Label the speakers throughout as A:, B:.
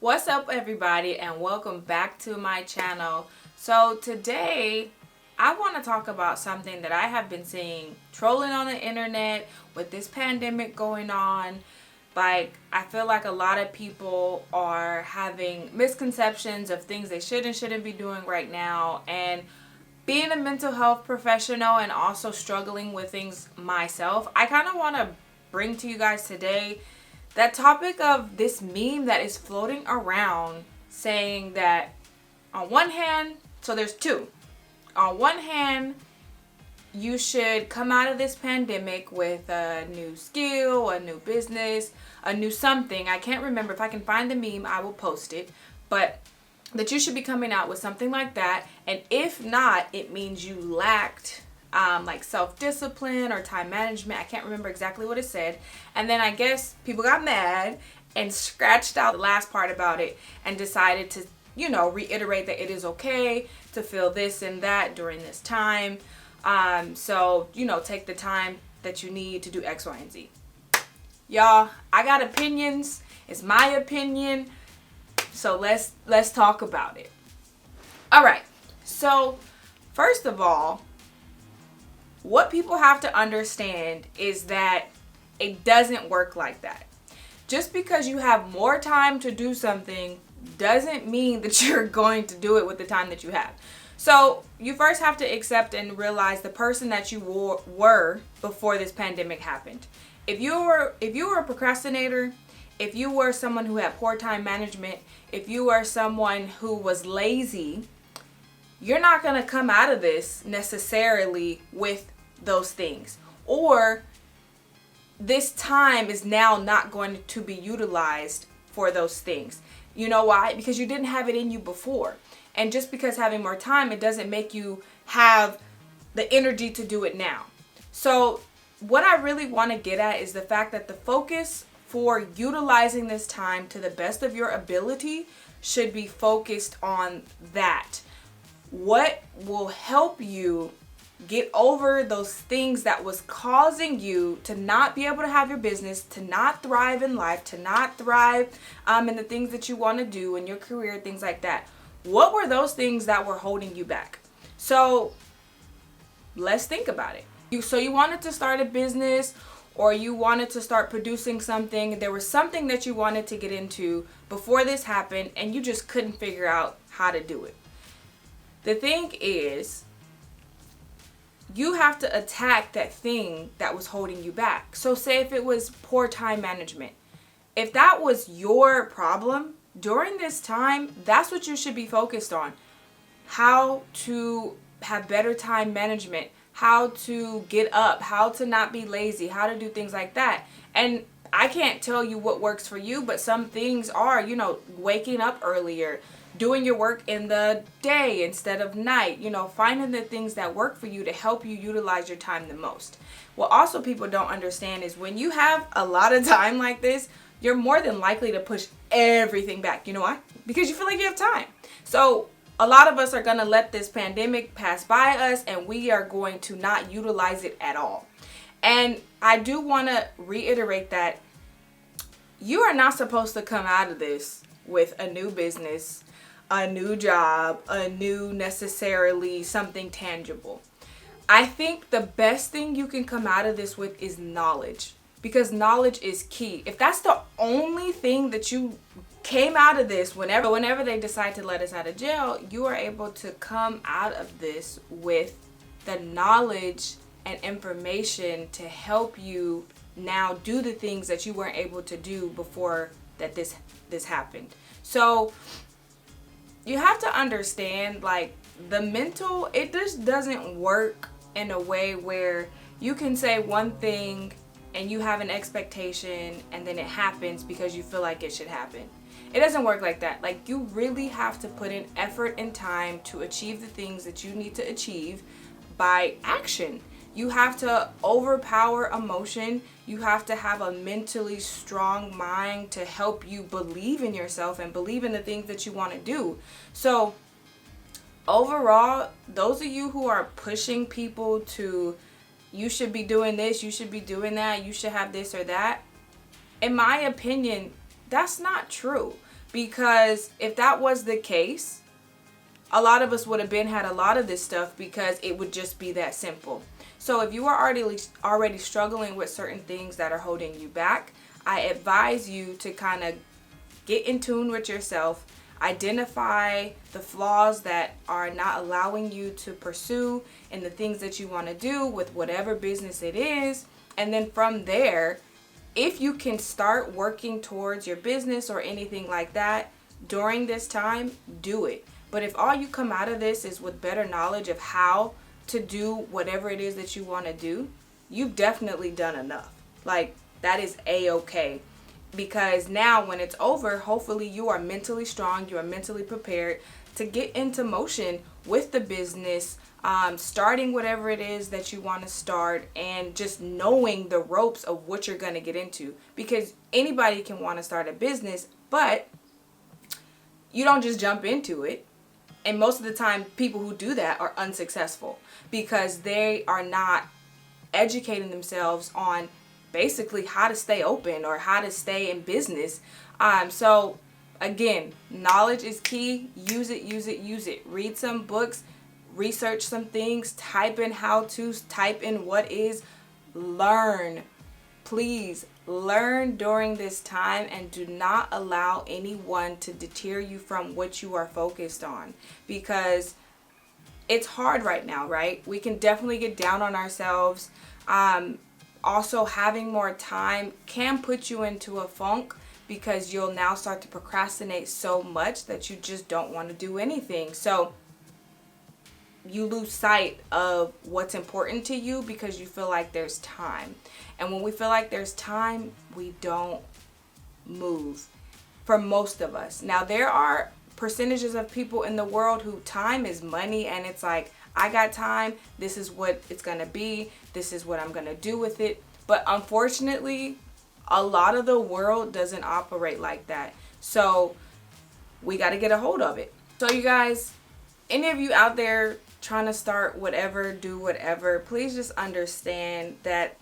A: What's up, everybody, and welcome back to my channel. So today I want to talk about something that I have been seeing trolling on the internet with this pandemic going on. Like, I feel like a lot of people are having misconceptions of things they should and shouldn't be doing right now, and being a mental health professional and also struggling with things myself, I kind of want to bring to you guys today that topic of this meme that is floating around saying that on one hand, so there's two. On one hand, you should come out of this pandemic with a new skill, a new business, a new something. I can't remember. If I can find the meme, I will post it. But that you should be coming out with something like that. And if not, it means you lacked like self-discipline or time management. I can't remember exactly what it said. And then I guess people got mad and scratched out the last part about it and decided to, reiterate that it is okay to feel this and that during this time. So, take the time that you need to do X, Y, and Z. Y'all, I got opinions. It's my opinion. So let's talk about it. All right. So, first of all, what people have to understand is that it doesn't work like that. Just because you have more time to do something doesn't mean that you're going to do it with the time that you have. So you first have to accept and realize the person that you were before this pandemic happened. If you were a procrastinator, if you were someone who had poor time management, if you were someone who was lazy, you're not going to come out of this necessarily with those things. Or this time is now not going to be utilized for those things. You know why? Because you didn't have it in you before. And just because having more time, it doesn't make you have the energy to do it now. So what I really want to get at is the fact that the focus for utilizing this time to the best of your ability should be focused on that. What will help you get over those things that was causing you to not be able to have your business, to not thrive in life, to not thrive in the things that you want to do in your career, things like that. What were those things that were holding you back? So let's think about it. You wanted to start a business, or you wanted to start producing something. There was something that you wanted to get into before this happened, and you just couldn't figure out how to do it. The thing is, you have to attack that thing that was holding you back. So say if it was poor time management. If that was your problem during this time, that's what you should be focused on. How to have better time management, how to get up, how to not be lazy, how to do things like that. And I can't tell you what works for you, but some things are, waking up earlier, doing your work in the day instead of night, finding the things that work for you to help you utilize your time the most. What also people don't understand is when you have a lot of time like this, you're more than likely to push everything back. You know why? Because you feel like you have time. So a lot of us are going to let this pandemic pass by us, and we are going to not utilize it at all. And I do want to reiterate that you are not supposed to come out of this with a new business, a new job, a new necessarily something tangible. I think the best thing you can come out of this with is knowledge, because knowledge is key. If that's the only thing that you came out of this, whenever they decide to let us out of jail, you are able to come out of this with the knowledge and information to help you now do the things that you weren't able to do before that this happened. So you have to understand, like, the mental, it just doesn't work in a way where you can say one thing and you have an expectation and then it happens because you feel like it should happen. It doesn't work like that. Like, you really have to put in effort and time to achieve the things that you need to achieve by action. You have to overpower emotion. You have to have a mentally strong mind to help you believe in yourself and believe in the things that you want to do. So overall, those of you who are pushing people to, you should be doing this, you should be doing that, you should have this or that, in my opinion, that's not true. Because if that was the case, a lot of us would have had a lot of this stuff because it would just be that simple. So if you are already struggling with certain things that are holding you back, I advise you to kind of get in tune with yourself, identify the flaws that are not allowing you to pursue and the things that you want to do with whatever business it is. And then from there, if you can start working towards your business or anything like that during this time, do it. But if all you come out of this is with better knowledge of how to do whatever it is that you want to do, you've definitely done enough. Like, that is a-okay. Because now when it's over, hopefully you are mentally strong, you are mentally prepared to get into motion with the business, starting whatever it is that you want to start, and just knowing the ropes of what you're going to get into. Because anybody can want to start a business, but you don't just jump into it. And most of the time, people who do that are unsuccessful because they are not educating themselves on basically how to stay open or how to stay in business. So again, knowledge is key. Use it, use it, use it. Read some books, research some things, type in how-tos, type in what is, learn. Please learn during this time and do not allow anyone to deter you from what you are focused on, because it's hard right now, right? We can definitely get down on ourselves. Also, having more time can put you into a funk because you'll now start to procrastinate so much that you just don't want to do anything. So you lose sight of what's important to you because you feel like there's time. And when we feel like there's time, we don't move, for most of us. Now, there are percentages of people in the world who time is money, and it's like, I got time, this is what it's going to be, this is what I'm going to do with it. But unfortunately, a lot of the world doesn't operate like that. So we got to get a hold of it. So you guys, any of you out there trying to start whatever, do whatever, please just understand that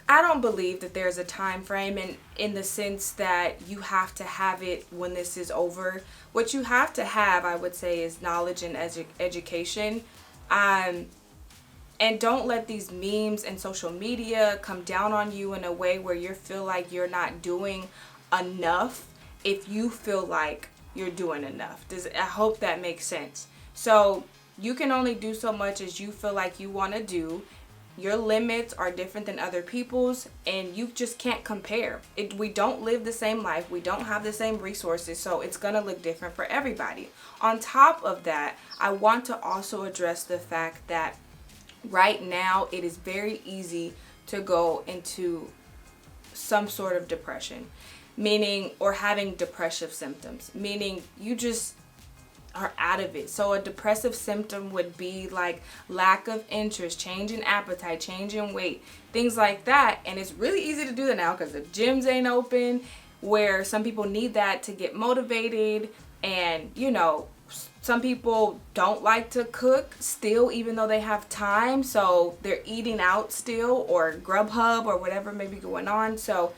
A: I don't believe that there's a time frame in the sense that you have to have it when this is over. What you have to have, I would say, is knowledge and education. And don't let these memes and social media come down on you in a way where you feel like you're not doing enough if you feel like you're doing enough. I hope that makes sense. So you can only do so much as you feel like you want to do. Your limits are different than other people's, and you just can't compare. We don't live the same life. We don't have the same resources, so it's going to look different for everybody. On top of that, I want to also address the fact that right now it is very easy to go into some sort of depression, meaning, or having depressive symptoms, meaning you just are out of it. So a depressive symptom would be like lack of interest, change in appetite, change in weight, things like that. And it's really easy to do that now because the gyms ain't open, where some people need that to get motivated. And you know, some people don't like to cook still, even though they have time, so they're eating out still, or Grubhub, or whatever may be going on. So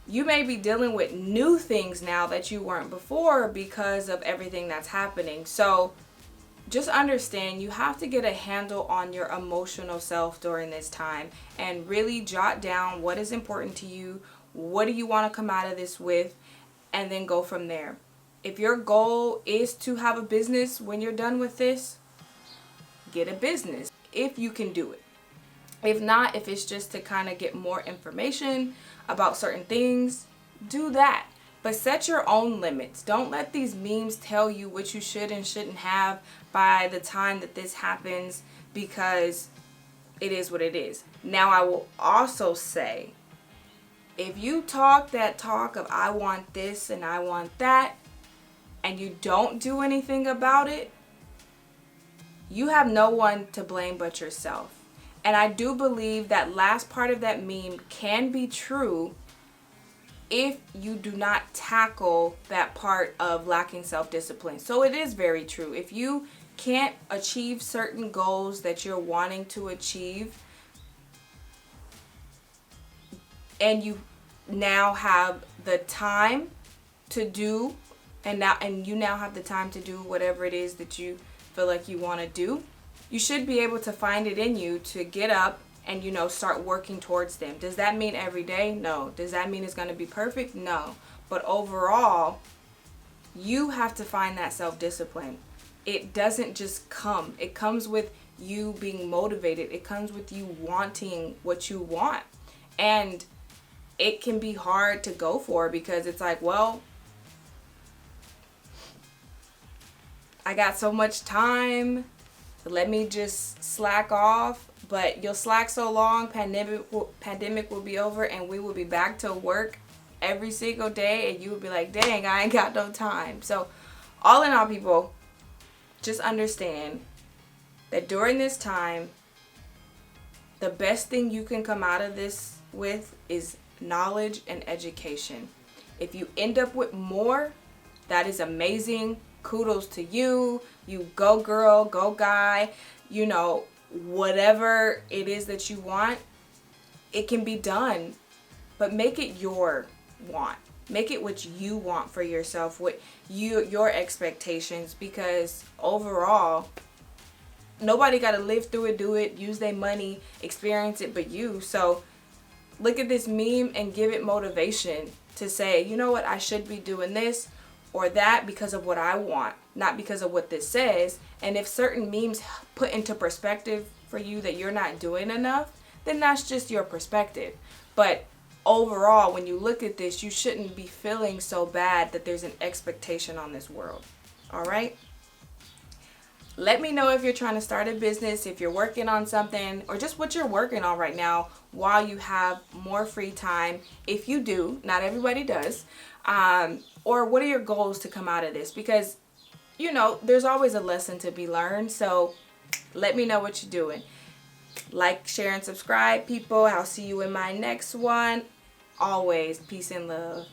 A: you may be dealing with new things now that you weren't before because of everything that's happening. So just understand, you have to get a handle on your emotional self during this time and really jot down what is important to you, what do you want to come out of this with, and then go from there. If your goal is to have a business when you're done with this, get a business if you can do it. If not, if it's just to kind of get more information about certain things, do that. But set your own limits. Don't let these memes tell you what you should and shouldn't have by the time that this happens, because it is what it is. Now, I will also say, if you talk that talk of I want this and I want that, and you don't do anything about it, you have no one to blame but yourself. And I do believe that last part of that meme can be true if you do not tackle that part of lacking self-discipline. So it is very true. If you can't achieve certain goals that you're wanting to achieve, and you now have the time to do, and you now have the time to do whatever it is that you feel like you want to do, you should be able to find it in you to get up and, you know, start working towards them. Does that mean every day? No. Does that mean it's going to be perfect? No. But overall, you have to find that self-discipline. It doesn't just come. It comes with you being motivated. It comes with you wanting what you want. And it can be hard to go for because it's like, well, I got so much time. Let me just slack off. But you'll slack so long, pandemic will be over, and we will be back to work every single day, and you will be like, dang, I ain't got no time. So all in all, people, just understand that during this time, the best thing you can come out of this with is knowledge and education. If you end up with more, that is amazing. Kudos to you. You go girl, go guy. You know, whatever it is that you want, it can be done. But make it your want. Make it what you want for yourself, what your expectations, because overall, nobody got to live through it, do it, use their money, experience it but you. So look at this meme and give it motivation to say, you know what, I should be doing this or that because of what I want, not because of what this says. And if certain memes put into perspective for you that you're not doing enough, then that's just your perspective. But overall, when you look at this, you shouldn't be feeling so bad that there's an expectation on this world. All right? Let me know if you're trying to start a business, if you're working on something, or just what you're working on right now while you have more free time. If you do, not everybody does. Or what are your goals to come out of this? Because, you know, there's always a lesson to be learned. So let me know what you're doing. Like, share, and subscribe, people. I'll see you in my next one. Always peace and love.